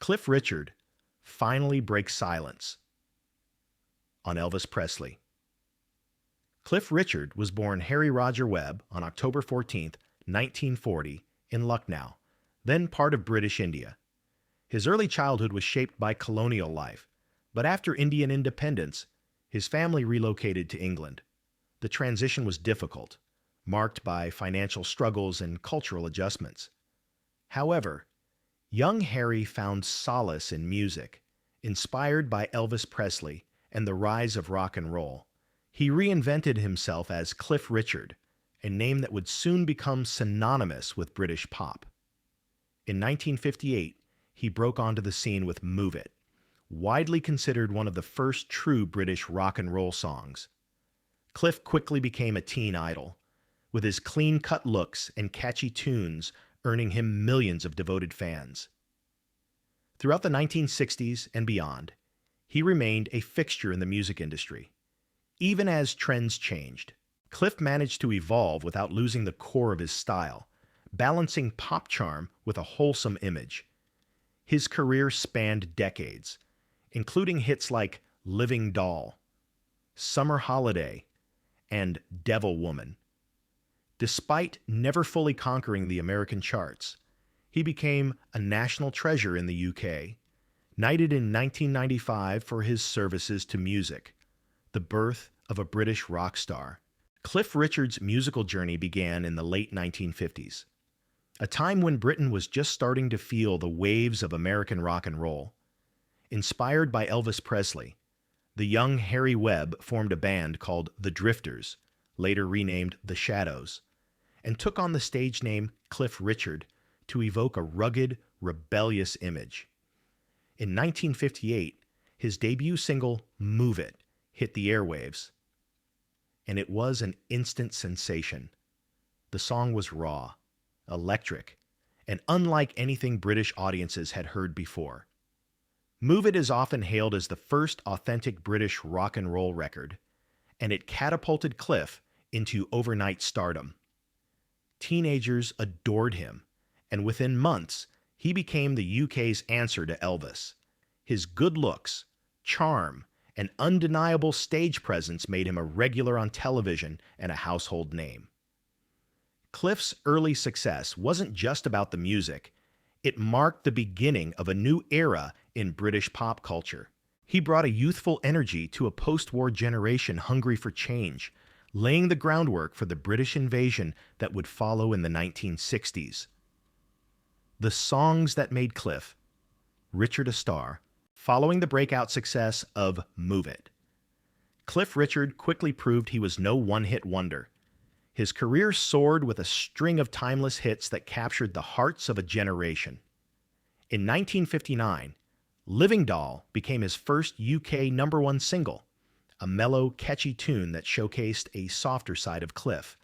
Cliff Richard finally breaks silence on Elvis Presley. Cliff Richard was born Harry Roger Webb on October 14, 1940, in Lucknow, then part of British India. His early childhood was shaped by colonial life, but after Indian independence, his family relocated to England. The transition was difficult, marked by financial struggles and cultural adjustments. However, young Harry found solace in music, inspired by Elvis Presley and the rise of rock and roll. He reinvented himself as Cliff Richard, a name that would soon become synonymous with British pop. In 1958, he broke onto the scene with Move It, widely considered one of the first true British rock and roll songs. Cliff quickly became a teen idol, with his clean-cut looks and catchy tunes earning him millions of devoted fans. Throughout the 1960s and beyond, he remained a fixture in the music industry. Even as trends changed, Cliff managed to evolve without losing the core of his style, balancing pop charm with a wholesome image. His career spanned decades, including hits like Living Doll, Summer Holiday, and Devil Woman. Despite never fully conquering the American charts, he became a national treasure in the UK, knighted in 1995 for his services to music, the birth of a British rock star. Cliff Richard's musical journey began in the late 1950s, a time when Britain was just starting to feel the waves of American rock and roll. Inspired by Elvis Presley, the young Harry Webb formed a band called The Drifters, later renamed The Shadows, and took on the stage name Cliff Richard to evoke a rugged, rebellious image. In 1958, his debut single, Move It, hit the airwaves, and it was an instant sensation. The song was raw, electric, and unlike anything British audiences had heard before. Move It is often hailed as the first authentic British rock and roll record, and it catapulted Cliff into overnight stardom. Teenagers adored him, and within months, he became the UK's answer to Elvis. His good looks, charm, and undeniable stage presence made him a regular on television and a household name. Cliff's early success wasn't just about the music. It marked the beginning of a new era in British pop culture. He brought a youthful energy to a post-war generation hungry for change, laying the groundwork for the British invasion that would follow in the 1960s. The songs that made Cliff Richard a star, following the breakout success of Move It. Cliff Richard quickly proved he was no one-hit wonder. His career soared with a string of timeless hits that captured the hearts of a generation. In 1959, Living Doll became his first UK #1 single, a mellow, catchy tune that showcased a softer side of Cliff,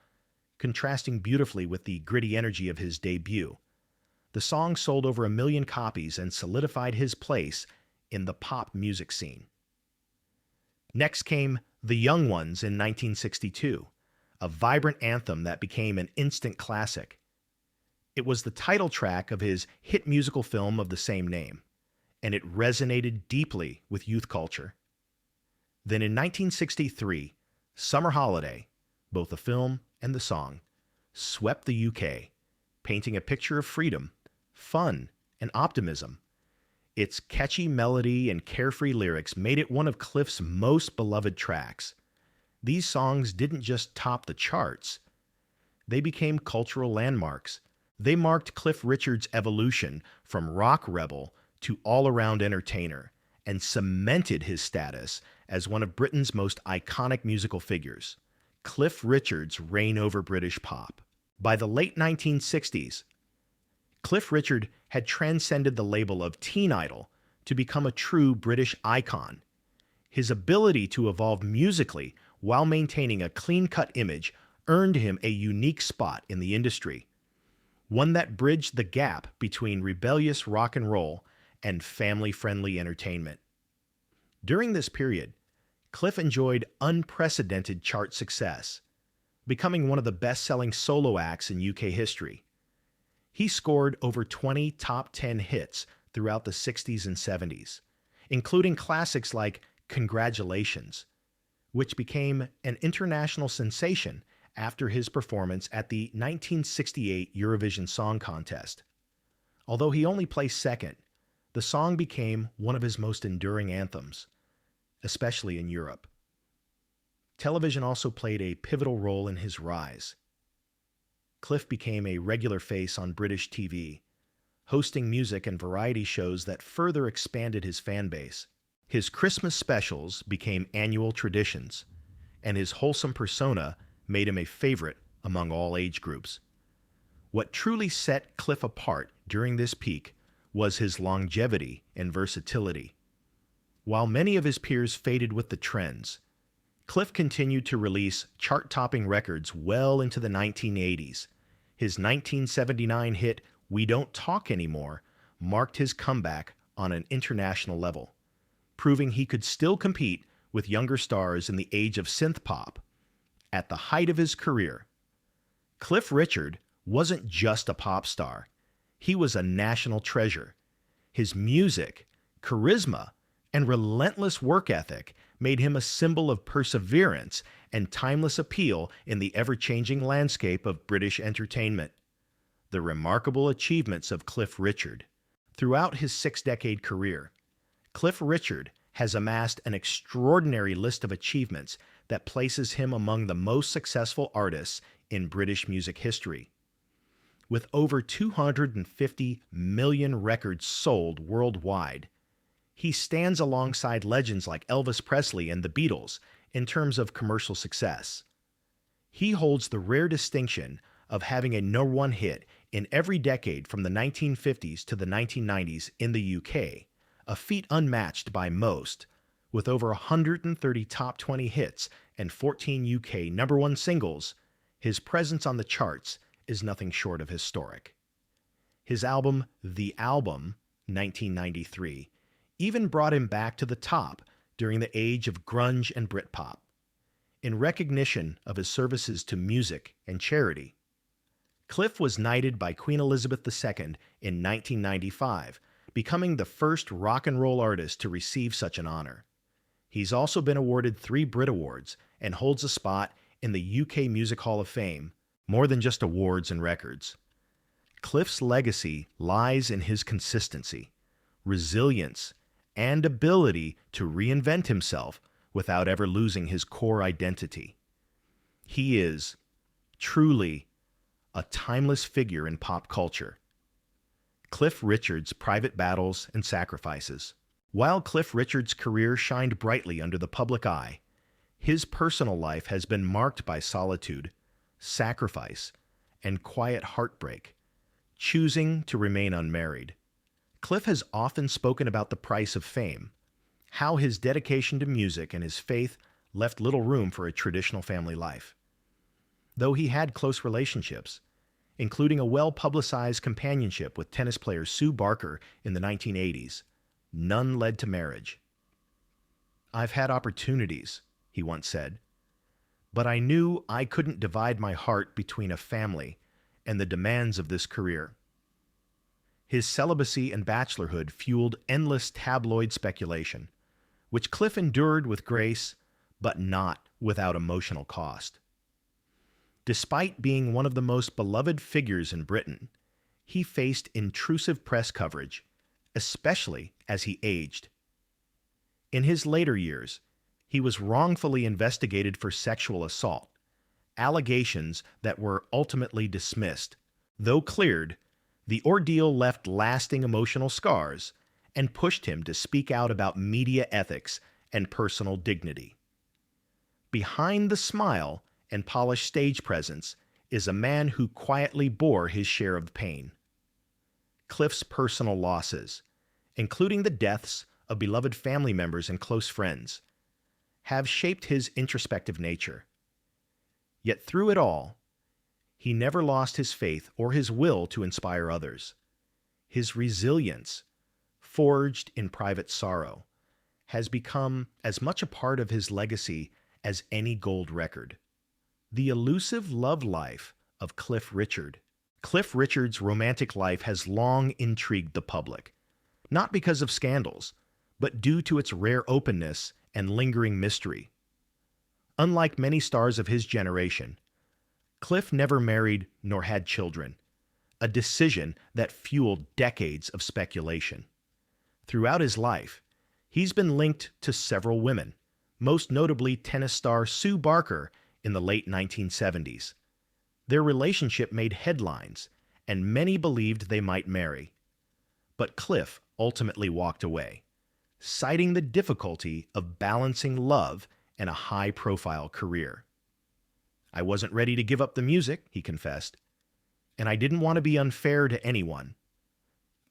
contrasting beautifully with the gritty energy of his debut. The song sold over 1 million copies and solidified his place in the pop music scene. Next came The Young Ones in 1962, a vibrant anthem that became an instant classic. It was the title track of his hit musical film of the same name, and it resonated deeply with youth culture. Then in 1963, Summer Holiday, both the film and the song, swept the UK, painting a picture of freedom, fun, and optimism. Its catchy melody and carefree lyrics made it one of Cliff's most beloved tracks. These songs didn't just top the charts. They became cultural landmarks. They marked Cliff Richard's evolution from rock rebel to all-around entertainer and cemented his status as one of Britain's most iconic musical figures. Cliff Richard's reign over British pop. By the late 1960s, Cliff Richard had transcended the label of teen idol to become a true British icon. His ability to evolve musically while maintaining a clean-cut image earned him a unique spot in the industry, one that bridged the gap between rebellious rock and roll and family-friendly entertainment. During this period, Cliff enjoyed unprecedented chart success, becoming one of the best-selling solo acts in UK history. He scored over 20 top 10 hits throughout the 60s and 70s, including classics like Congratulations, which became an international sensation after his performance at the 1968 Eurovision Song Contest. Although he only placed second, the song became one of his most enduring anthems, especially in Europe. Television also played a pivotal role in his rise. Cliff became a regular face on British TV, hosting music and variety shows that further expanded his fan base. His Christmas specials became annual traditions, and his wholesome persona made him a favorite among all age groups. What truly set Cliff apart during this peak was his longevity and versatility. While many of his peers faded with the trends, Cliff continued to release chart-topping records well into the 1980s. His 1979 hit, We Don't Talk Anymore, marked his comeback on an international level, proving he could still compete with younger stars in the age of synth pop. At the height of his career, Cliff Richard wasn't just a pop star. He was a national treasure. His music, charisma, and relentless work ethic made him a symbol of perseverance and timeless appeal in the ever-changing landscape of British entertainment. The remarkable achievements of Cliff Richard. Throughout his six-decade career, Cliff Richard has amassed an extraordinary list of achievements that places him among the most successful artists in British music history. With over 250 million records sold worldwide, he stands alongside legends like Elvis Presley and the Beatles in terms of commercial success. He holds the rare distinction of having a number one hit in every decade from the 1950s to the 1990s in the UK, a feat unmatched by most. With over 130 top 20 hits and 14 UK number one singles, his presence on the charts is nothing short of historic. His album, The Album, 1993, even brought him back to the top during the age of grunge and Britpop. In recognition of his services to music and charity, Cliff was knighted by Queen Elizabeth II in 1995, becoming the first rock and roll artist to receive such an honor. He's also been awarded 3 Brit Awards and holds a spot in the UK Music Hall of Fame, more than just awards and records. Cliff's legacy lies in his consistency, resilience, and ability to reinvent himself without ever losing his core identity. He is truly a timeless figure in pop culture. Cliff Richard's private battles and sacrifices. While Cliff Richard's career shined brightly under the public eye, his personal life has been marked by solitude, sacrifice, and quiet heartbreak, choosing to remain unmarried. Cliff has often spoken about the price of fame, how his dedication to music and his faith left little room for a traditional family life. Though he had close relationships, including a well-publicized companionship with tennis player Sue Barker in the 1980s, none led to marriage. "I've had opportunities," he once said, "but I knew I couldn't divide my heart between a family and the demands of this career." His celibacy and bachelorhood fueled endless tabloid speculation, which Cliff endured with grace, but not without emotional cost. Despite being one of the most beloved figures in Britain, he faced intrusive press coverage, especially as he aged. In his later years, he was wrongfully investigated for sexual assault, allegations that were ultimately dismissed. Though cleared, the ordeal left lasting emotional scars and pushed him to speak out about media ethics and personal dignity. Behind the smile and polished stage presence is a man who quietly bore his share of pain. Cliff's personal losses, including the deaths of beloved family members and close friends, have shaped his introspective nature. Yet through it all, he never lost his faith or his will to inspire others. His resilience, forged in private sorrow, has become as much a part of his legacy as any gold record. The elusive love life of Cliff Richard. Cliff Richard's romantic life has long intrigued the public, not because of scandals, but due to its rare openness and lingering mystery. Unlike many stars of his generation, Cliff never married nor had children, a decision that fueled decades of speculation. Throughout his life, he's been linked to several women, most notably tennis star Sue Barker in the late 1970s. Their relationship made headlines, and many believed they might marry. But Cliff ultimately walked away, citing the difficulty of balancing love and a high-profile career. "I wasn't ready to give up the music," he confessed, "and I didn't want to be unfair to anyone."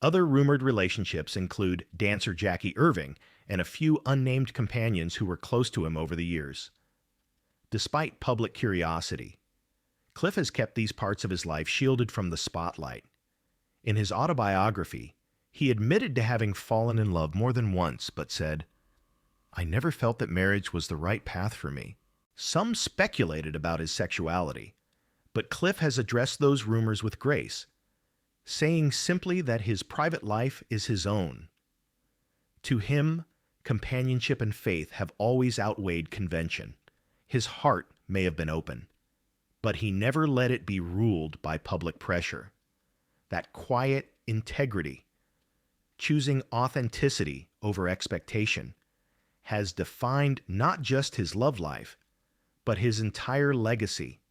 Other rumored relationships include dancer Jackie Irving and a few unnamed companions who were close to him over the years. Despite public curiosity, Cliff has kept these parts of his life shielded from the spotlight. In his autobiography, he admitted to having fallen in love more than once, but said, "I never felt that marriage was the right path for me." Some speculated about his sexuality, but Cliff has addressed those rumors with grace, saying simply that his private life is his own. To him, companionship and faith have always outweighed convention. His heart may have been open, but he never let it be ruled by public pressure. That quiet integrity, choosing authenticity over expectation, has defined not just his love life, but his entire legacy.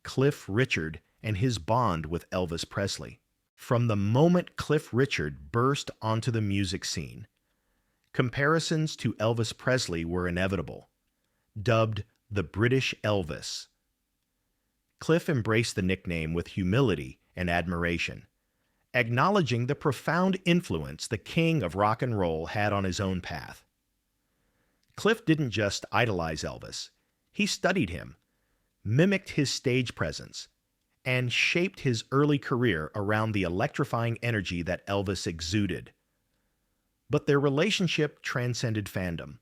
Cliff Richard and his bond with Elvis Presley. From the moment Cliff Richard burst onto the music scene, comparisons to Elvis Presley were inevitable. Dubbed the British Elvis, Cliff embraced the nickname with humility and admiration, acknowledging the profound influence the king of rock and roll had on his own path. Cliff didn't just idolize Elvis, he studied him, mimicked his stage presence, and shaped his early career around the electrifying energy that Elvis exuded. But their relationship transcended fandom.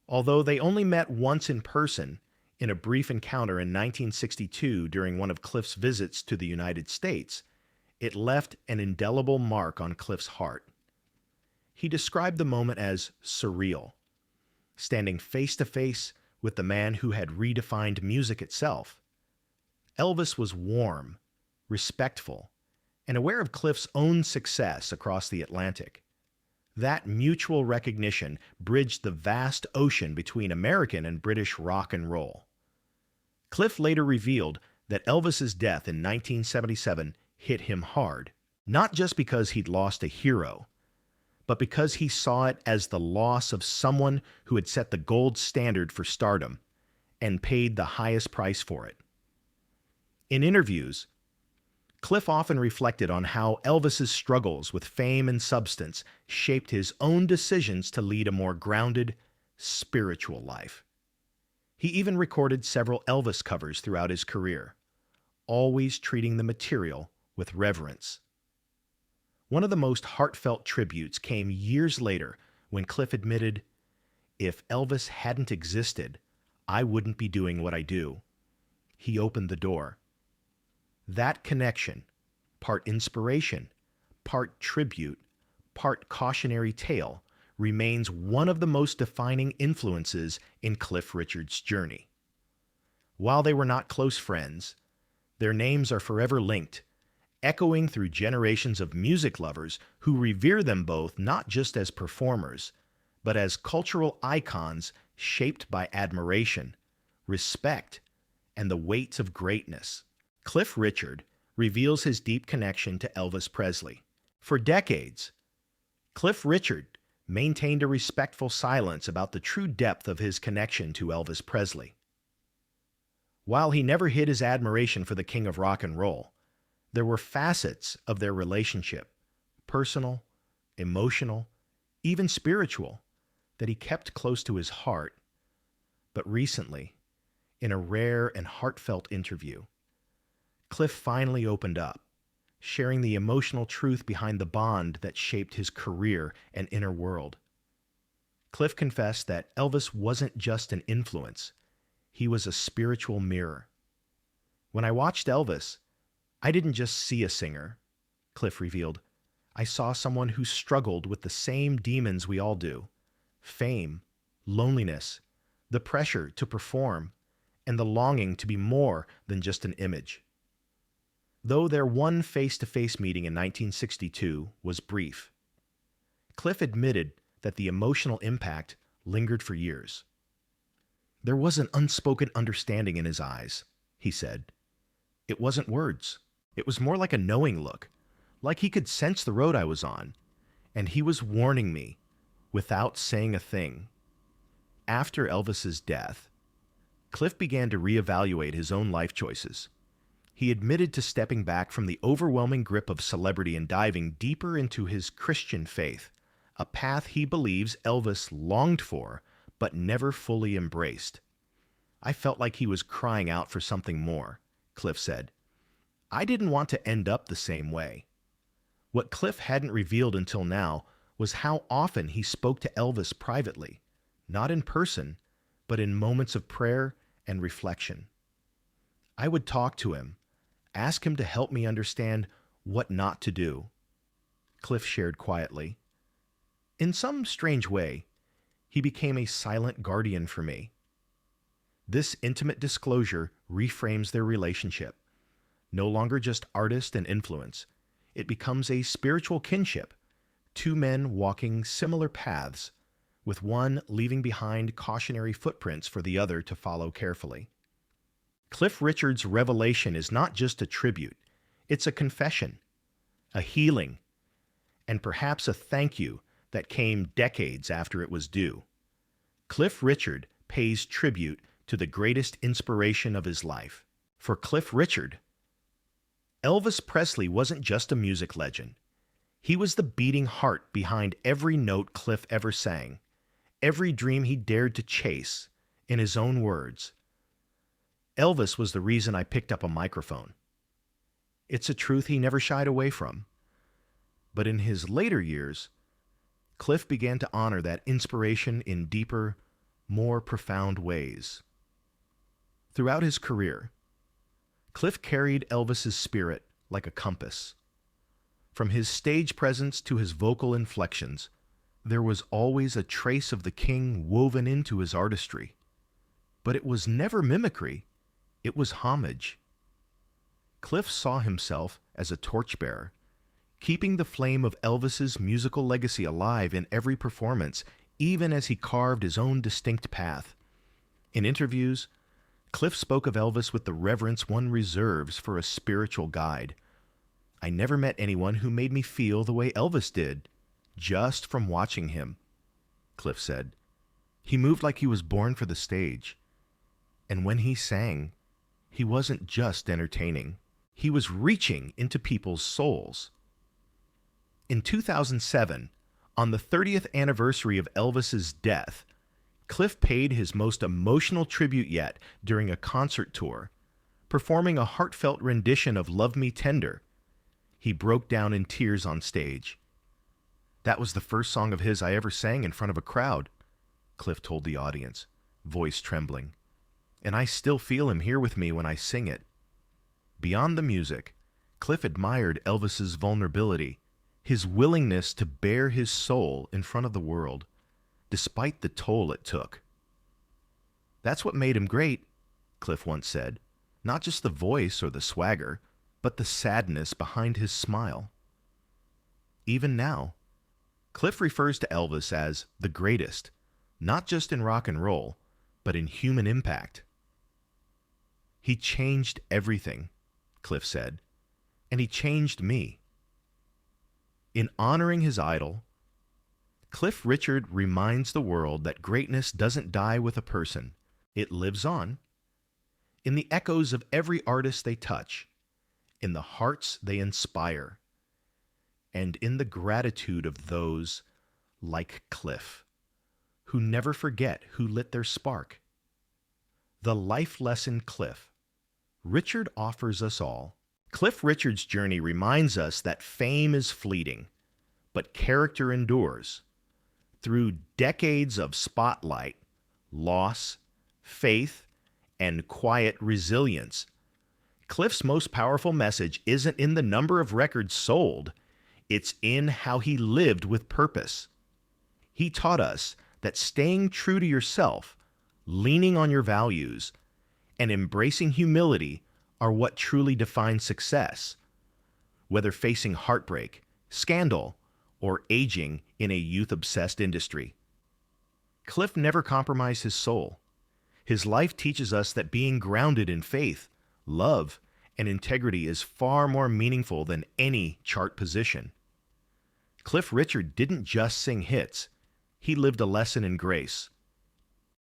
Although they only met once in person, in a brief encounter in 1962 during one of Cliff's visits to the United States, it left an indelible mark on Cliff's heart. He described the moment as surreal, standing face to face with the man who had redefined music itself. Elvis was warm, respectful, and aware of Cliff's own success across the Atlantic. That mutual recognition bridged the vast ocean between American and British rock and roll. Cliff later revealed that Elvis's death in 1977 hit him hard, not just because he'd lost a hero, but because he saw it as the loss of someone who had set the gold standard for stardom and paid the highest price for it. In interviews, Cliff often reflected on how Elvis's struggles with fame and substance shaped his own decisions to lead a more grounded, spiritual life. He even recorded several Elvis covers throughout his career, always treating the material with reverence. One of the most heartfelt tributes came years later when Cliff admitted, "If Elvis hadn't existed, I wouldn't be doing what I do. He opened the door." That connection, part inspiration, part tribute, part cautionary tale, remains one of the most defining influences in Cliff Richard's journey. While they were not close friends, their names are forever linked, echoing through generations of music lovers who revere them both not just as performers, but as cultural icons shaped by admiration, respect, and the weight of greatness. Cliff Richard reveals his deep connection to Elvis Presley. For decades, Cliff Richard maintained a respectful silence about the true depth of his connection to Elvis Presley. While he never hid his admiration for the king of rock and roll, there were facets of their relationship, personal, emotional, even spiritual, that he kept close to his heart. But recently, in a rare and heartfelt interview, Cliff finally opened up, sharing the emotional truth behind the bond that shaped his career and inner world. Cliff confessed that Elvis wasn't just an influence, he was a spiritual mirror. "When I watched Elvis, I didn't just see a singer," Cliff revealed. I saw someone who struggled with the same demons we all do: fame, loneliness, the pressure to perform, and the longing to be more than just an image. Though their one face-to-face meeting in 1962 was brief, Cliff admitted that the emotional impact lingered for years. There was an unspoken understanding in his eyes, he said. It wasn't words. It was more like a knowing look, like he could sense the road I was on, and he was warning me without saying a thing. After Elvis's death, Cliff began to reevaluate his own life choices. He admitted to stepping back from the overwhelming grip of celebrity and diving deeper into his Christian faith, a path he believes Elvis longed for but never fully embraced. I felt like he was crying out for something more, Cliff said. I didn't want to end up the same way. What Cliff hadn't revealed until now was how often he spoke to Elvis privately, not in person, but in moments of prayer and reflection. I would talk to him, ask him to help me understand what not to do. Cliff shared quietly. In some strange way, he became a silent guardian for me. This intimate disclosure reframes their relationship. No longer just artist and influence, it becomes a spiritual kinship, two men walking similar paths, with one leaving behind cautionary footprints for the other to follow carefully. Cliff Richard's revelation is not just a tribute, it's a confession, a healing, and perhaps a thank you that came decades after it was due. Cliff Richard pays tribute to the greatest inspiration of his life. For Cliff Richard, Elvis Presley wasn't just a music legend. He was the beating heart behind every note Cliff ever sang, every dream he dared to chase, in his own words. Elvis was the reason I picked up a microphone. It's a truth he never shied away from. But in his later years, Cliff began to honor that inspiration in deeper, more profound ways. Throughout his career, Cliff carried Elvis's spirit like a compass. From his stage presence to his vocal inflections, there was always a trace of the king woven into his artistry. But it was never mimicry, it was homage. Cliff saw himself as a torchbearer, keeping the flame of Elvis's musical legacy alive in every performance, even as he carved his own distinct path. In interviews, Cliff spoke of Elvis with the reverence one reserves for a spiritual guide. I never met anyone who made me feel the way Elvis did, just from watching him, Cliff said. He moved like he was born for the stage. And when he sang, he wasn't just entertaining. He was reaching into people's souls. In 2007, on the 30th anniversary of Elvis's death, Cliff paid his most emotional tribute yet during a concert tour, performing a heartfelt rendition of Love Me Tender. He broke down in tears on stage. That was the first song of his I ever sang in front of a crowd, Cliff told the audience, voice trembling. And I still feel him here with me when I sing it. Beyond the music, Cliff admired Elvis's vulnerability, his willingness to bare his soul in front of the world, despite the toll it took. That's what made him great, Cliff once said. Not just the voice or the swagger, but the sadness behind his smile. Even now, Cliff refers to Elvis as the greatest, not just in rock and roll, but in human impact. He changed everything, Cliff said, and he changed me. In honoring his idol, Cliff Richard reminds the world that greatness doesn't die with a person. It lives on. In the echoes of every artist they touch, in the hearts they inspire, and in the gratitude of those like Cliff, who never forget who lit their spark. The life lesson Cliff Richard offers us all. Cliff Richard's journey reminds us that fame is fleeting, but character endures. Through decades of spotlight, loss, faith, and quiet resilience, Cliff's most powerful message isn't in the number of records sold. It's in how he lived with purpose. He taught us that staying true to yourself, leaning on your values, and embracing humility are what truly define success, whether facing heartbreak, scandal, or aging in a youth-obsessed industry. Cliff never compromised his soul. His life teaches us that being grounded in faith, love, and integrity is far more meaningful than any chart position. Cliff Richard didn't just sing hits. He lived a lesson in grace,